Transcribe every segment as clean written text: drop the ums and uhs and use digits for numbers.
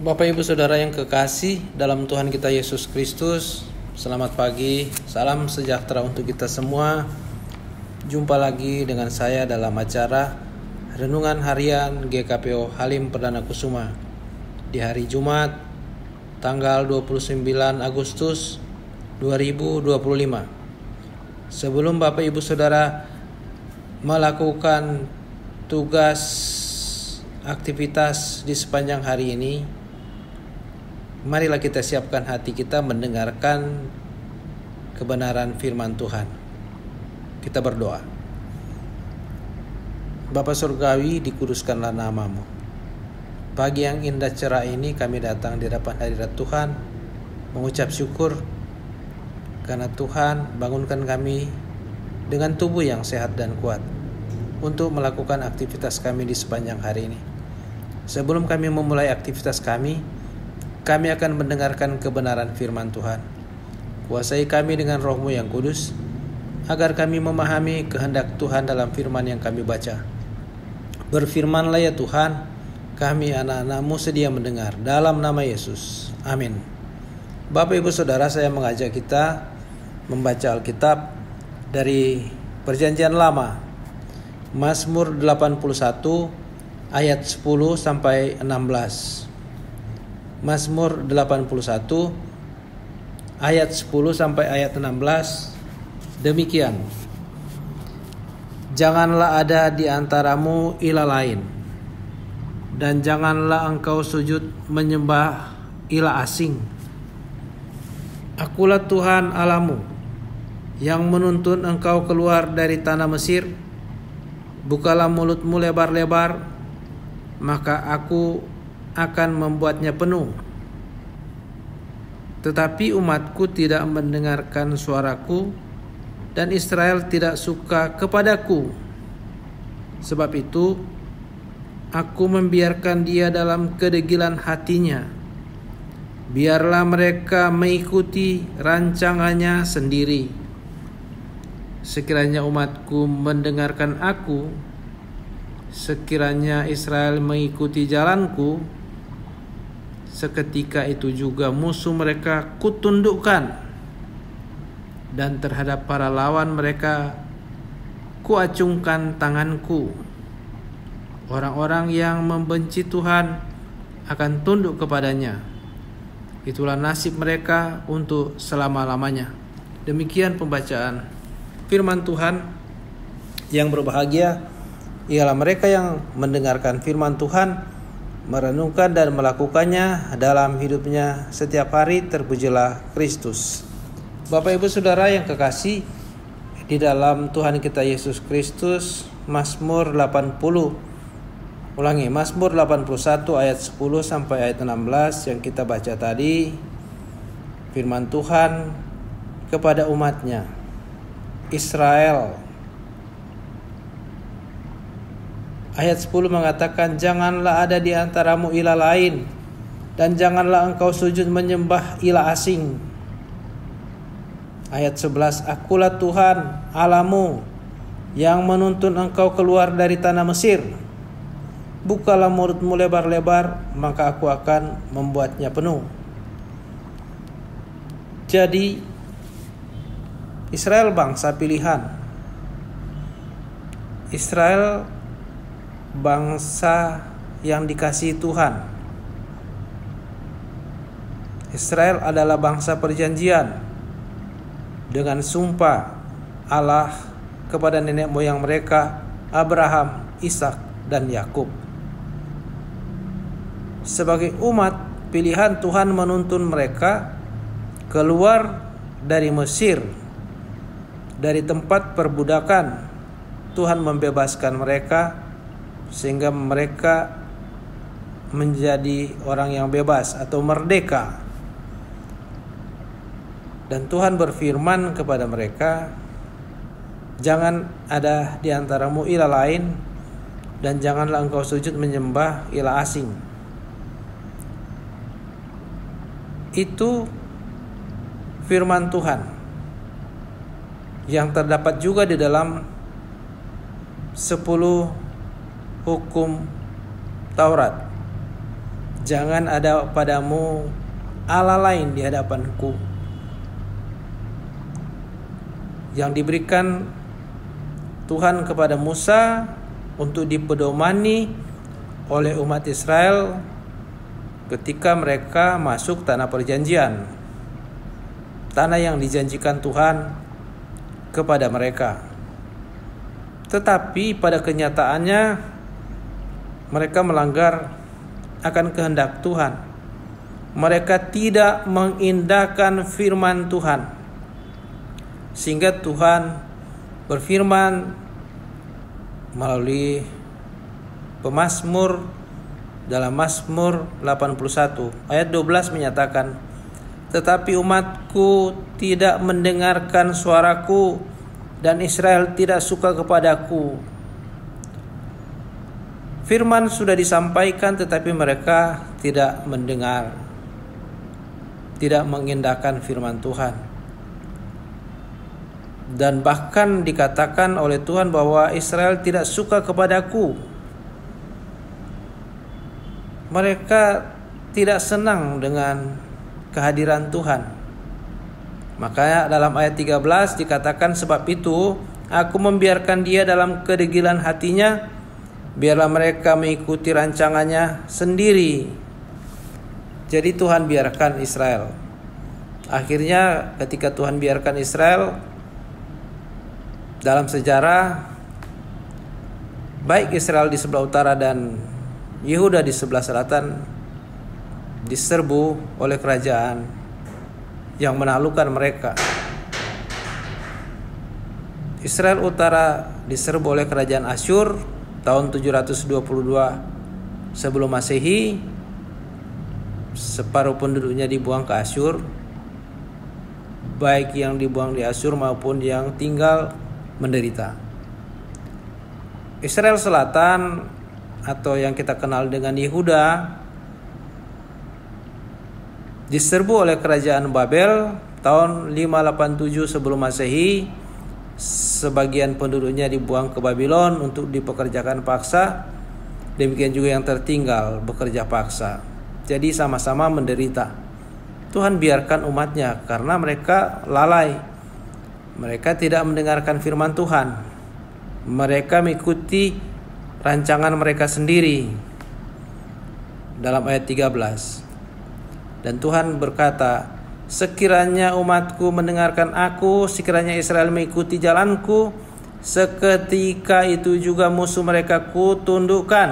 Bapak Ibu Saudara yang kekasih dalam Tuhan kita Yesus Kristus, selamat pagi, salam sejahtera untuk kita semua. Jumpa lagi dengan saya dalam acara Renungan Harian GKPO Halim Perdana Kusuma di hari Jumat tanggal 29 Agustus 2025. Sebelum Bapak Ibu Saudara melakukan tugas aktivitas di sepanjang hari ini, marilah kita siapkan hati kita mendengarkan kebenaran firman Tuhan. Kita berdoa. Bapa Surgawi, dikuduskanlah namamu. Pagi yang indah cerah ini kami datang di hadapan hadirat Tuhan, mengucap syukur karena Tuhan bangunkan kami dengan tubuh yang sehat dan kuat untuk melakukan aktivitas kami di sepanjang hari ini. Sebelum kami memulai aktivitas kami akan mendengarkan kebenaran firman Tuhan. Kuasai kami dengan Roh-Mu yang kudus, agar kami memahami kehendak Tuhan dalam firman yang kami baca. Berfirmanlah ya Tuhan, kami anak-anak-Mu sedia mendengar. Dalam nama Yesus, amin. Bapak Ibu Saudara, saya mengajak kita membaca Alkitab dari Perjanjian Lama, Mazmur 81 ayat 10 sampai 16. Mazmur 81 ayat 10 sampai ayat 16 demikian. Janganlah ada di antaramu ilah lain, dan janganlah engkau sujud menyembah ilah asing. Akulah Tuhan Allahmu yang menuntun engkau keluar dari tanah Mesir. Bukalah mulutmu lebar-lebar, maka aku akan membuatnya penuh. Tetapi umatku tidak mendengarkan suaraku, dan Israel tidak suka kepadaku. Sebab itu aku membiarkan dia dalam kedegilan hatinya. Biarlah mereka mengikuti rancangannya sendiri. Sekiranya umatku mendengarkan aku, sekiranya Israel mengikuti jalanku, seketika itu juga musuh mereka kutundukkan, dan terhadap para lawan mereka kuacungkan tanganku. Orang-orang yang membenci Tuhan akan tunduk kepadanya. Itulah nasib mereka untuk selama-lamanya. Demikian pembacaan firman Tuhan. Yang berbahagia ialah mereka yang mendengarkan firman Tuhan, merenungkan dan melakukannya dalam hidupnya setiap hari. Terpujilah Kristus. Bapak Ibu Saudara yang kekasih di dalam Tuhan kita Yesus Kristus, Mazmur 81 ayat 10 sampai ayat 16 yang kita baca tadi, firman Tuhan kepada umatnya Israel. Ayat 10 mengatakan, janganlah ada di antaramu ilah lain, dan janganlah engkau sujud menyembah ilah asing. Ayat 11, akulah Tuhan Allahmu yang menuntun engkau keluar dari tanah Mesir. Bukalah mulutmu lebar-lebar, maka aku akan membuatnya penuh. Jadi Israel bangsa pilihan. Israel bangsa yang dikasihi Tuhan. Israel adalah bangsa perjanjian dengan sumpah Allah kepada nenek moyang mereka, Abraham, Ishak, dan Yakub. Sebagai umat pilihan, Tuhan menuntun mereka keluar dari Mesir, dari tempat perbudakan. Tuhan membebaskan mereka sehingga mereka menjadi orang yang bebas atau merdeka. Dan Tuhan berfirman kepada mereka, jangan ada di antaramu ilah lain, dan janganlah engkau sujud menyembah ilah asing. Itu firman Tuhan yang terdapat juga di dalam 10 hukum Taurat. Jangan ada padamu Allah lain di hadapanku. Yang diberikan Tuhan kepada Musa untuk dipedomani oleh umat Israel ketika mereka masuk tanah perjanjian, tanah yang dijanjikan Tuhan kepada mereka. Tetapi pada kenyataannya mereka melanggar akan kehendak Tuhan. Mereka tidak mengindahkan firman Tuhan, sehingga Tuhan berfirman melalui pemazmur dalam Mazmur 81 ayat 12 menyatakan, tetapi umatku tidak mendengarkan suaraku dan Israel tidak suka kepadaku. Firman sudah disampaikan tetapi mereka tidak mendengar, tidak mengindahkan firman Tuhan. Dan bahkan dikatakan oleh Tuhan bahwa Israel tidak suka kepadaku. Mereka tidak senang dengan kehadiran Tuhan. Makanya dalam ayat 13 dikatakan, sebab itu aku membiarkan dia dalam kedegilan hatinya, biarlah mereka mengikuti rancangannya sendiri. Jadi Tuhan biarkan Israel. Akhirnya ketika Tuhan biarkan Israel, dalam sejarah baik Israel di sebelah utara dan Yehuda di sebelah selatan diserbu oleh kerajaan yang menaklukkan mereka. Israel utara diserbu oleh kerajaan Asyur tahun 722 sebelum Masehi. Separuh penduduknya dibuang ke Asyur, baik yang dibuang di Asyur maupun yang tinggal menderita. Israel Selatan atau yang kita kenal dengan Yehuda diserbu oleh kerajaan Babel tahun 587 sebelum Masehi. Sebagian penduduknya dibuang ke Babylon untuk dipekerjakan paksa. Demikian juga yang tertinggal bekerja paksa. Jadi sama-sama menderita. Tuhan biarkan umatnya karena mereka lalai. Mereka tidak mendengarkan firman Tuhan. Mereka mengikuti rancangan mereka sendiri. Dalam ayat 13. Dan Tuhan berkata, sekiranya umatku mendengarkan aku, sekiranya Israel mengikuti jalanku, seketika itu juga musuh mereka kutundukkan,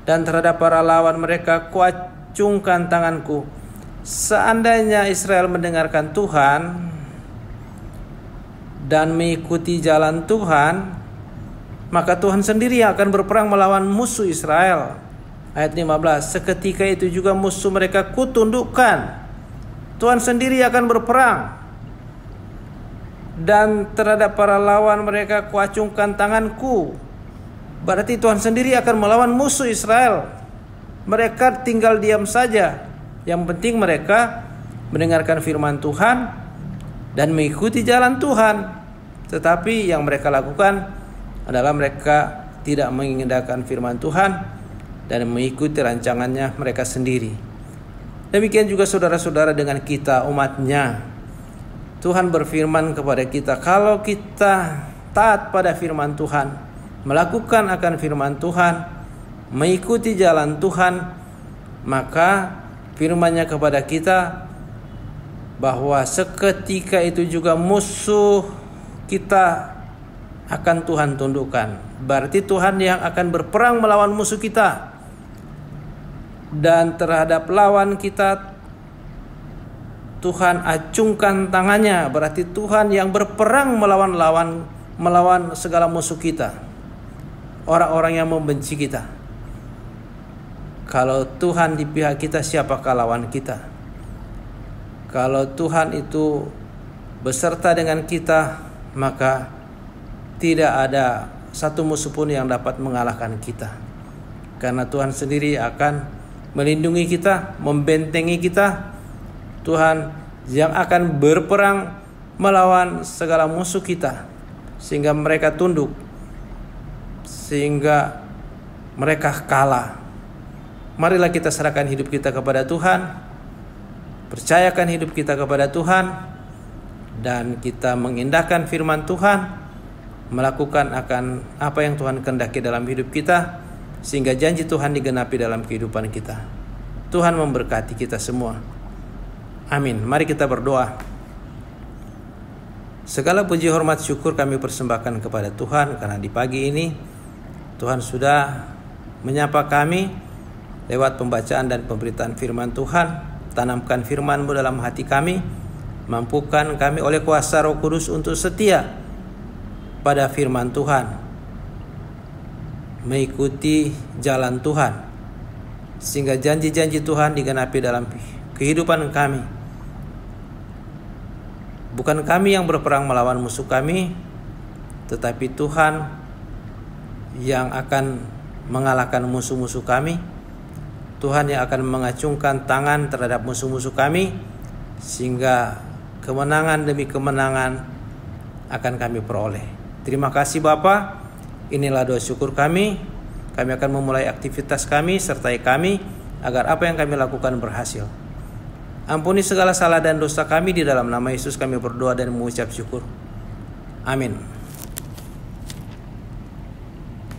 dan terhadap para lawan mereka kuacungkan tanganku. Seandainya Israel mendengarkan Tuhan dan mengikuti jalan Tuhan, maka Tuhan sendiri yang akan berperang melawan musuh Israel. Ayat 15, seketika itu juga musuh mereka kutundukkan. Tuhan sendiri akan berperang. Dan terhadap para lawan mereka kuacungkan tanganku. Berarti Tuhan sendiri akan melawan musuh Israel. Mereka tinggal diam saja. Yang penting mereka mendengarkan firman Tuhan dan mengikuti jalan Tuhan. Tetapi yang mereka lakukan adalah mereka tidak mengindahkan firman Tuhan dan mengikuti rancangannya mereka sendiri. Demikian juga saudara-saudara dengan kita, umatnya. Tuhan berfirman kepada kita, kalau kita taat pada firman Tuhan, melakukan akan firman Tuhan, mengikuti jalan Tuhan, maka firman-Nya kepada kita bahwa seketika itu juga musuh kita akan Tuhan tundukkan. Berarti Tuhan yang akan berperang melawan musuh kita. Dan terhadap lawan kita Tuhan acungkan tangannya. Berarti Tuhan yang berperang melawan segala musuh kita, orang-orang yang membenci kita. Kalau Tuhan di pihak kita, siapakah lawan kita? Kalau Tuhan itu beserta dengan kita, maka tidak ada satu musuh pun yang dapat mengalahkan kita. Karena Tuhan sendiri akan melindungi kita, membentengi kita. Tuhan yang akan berperang melawan segala musuh kita, sehingga mereka tunduk, sehingga mereka kalah. Marilah kita serahkan hidup kita kepada Tuhan, percayakan hidup kita kepada Tuhan, dan kita mengindahkan firman Tuhan, melakukan akan apa yang Tuhan kehendaki dalam hidup kita, sehingga janji Tuhan digenapi dalam kehidupan kita. Tuhan memberkati kita semua. Amin. Mari kita berdoa. Segala puji, hormat, syukur kami persembahkan kepada Tuhan, karena di pagi ini Tuhan sudah menyapa kami lewat pembacaan dan pemberitaan firman Tuhan. Tanamkan firman-Mu dalam hati kami, mampukan kami oleh kuasa Roh Kudus untuk setia pada firman Tuhan, mengikuti jalan Tuhan, sehingga janji-janji Tuhan digenapi dalam kehidupan kami. Bukan kami yang berperang melawan musuh kami, tetapi Tuhan yang akan mengalahkan musuh-musuh kami. Tuhan yang akan mengacungkan tangan terhadap musuh-musuh kami, sehingga kemenangan demi kemenangan akan kami peroleh. Terima kasih Bapa. Inilah doa syukur kami. Kami akan memulai aktivitas kami, sertai kami, agar apa yang kami lakukan berhasil. Ampuni segala salah dan dosa kami, di dalam nama Yesus kami berdoa dan mengucap syukur. Amin.